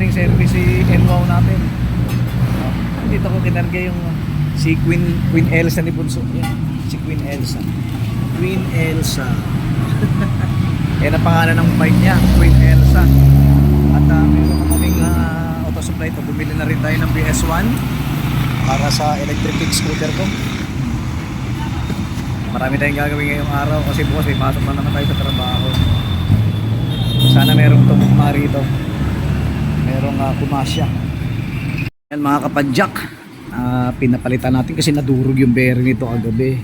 nating service si NWOW natin. Dito ko kinarga yung si Queen Elsa ni Bunso. Yan, si Queen Elsa. Queen Elsa. Yan ang pangalan ng bike niya, Queen Elsa. At meron pa kaming auto supply ito. Bumili na rin tayo ng BS1 para sa electric scooter ko. Marami tayong gagawin ngayong araw kasi bukas may pasok na naman tayo sa trabaho. Sana merong tumugma rito. Merong kumasya. Yan mga kapadyak, pinapalitan natin kasi nadurog yung bearing nito kagabi.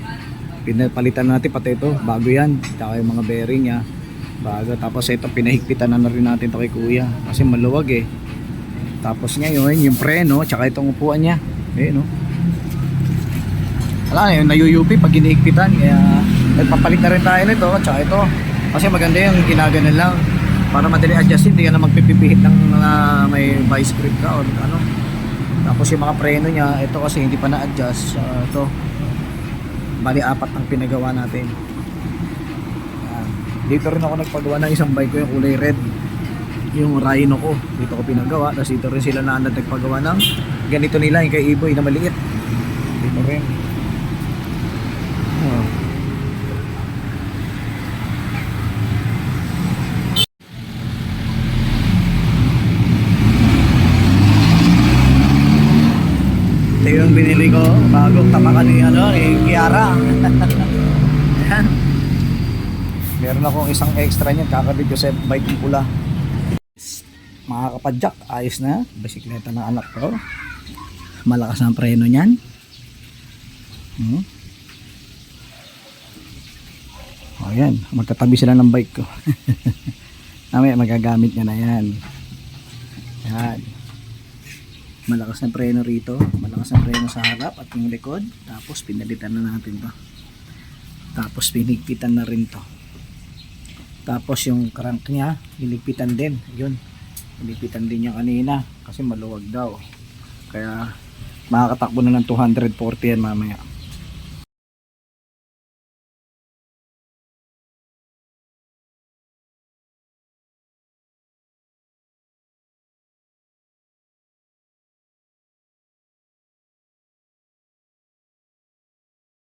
Pinapalitan natin pati ito, bago yan. Tsaka yung mga bearing niya bago. Tapos ito pinahigpitan na rin natin ito kay kuya kasi maluwag eh. Tapos ngayon yung preno tsaka itong upuan niya, no? Wala na yun, nayuyupi pag hinihigpitan. Kaya nagpapalit na rin tayo nito tsaka ito kasi maganda yung ginagana lang para madali adjust, hindi ka na magpipipihit ng may vice grip ka or ano. Tapos yung mga preno niya, ito kasi hindi pa na-adjust. Ito bali apat ang pinagawa natin. Dito rin ako nagpagawa ng isang bike ko, yung kulay red, yung Rhino ko. Dito ko pinagawa. Tapos dito rin sila nagpagawa ng ganito nila, yung kay Iboy na maliit. Dito rin. Ito yung binili ko bagong tapakan ni Kiara. Ayan. Meron akong isang extra niyan, kakabit ko sa bike yung pula. Mga kapadyak, ayos na bisikleta ng anak ko. Malakas ang preno niyan. Ayan, magkatabi sila ng bike ko. Mamaya magagamit niya na yan. Ayan. Malakas na preno rito, malakas na preno sa harap at yung likod. Tapos pinalitan na natin to. Tapos pinigpitan na rin to. Tapos yung crank niya pinigpitan din. Yun, pinigpitan din niya kanina kasi maluwag daw. Kaya makakatakbo na ng 240 yan mamaya.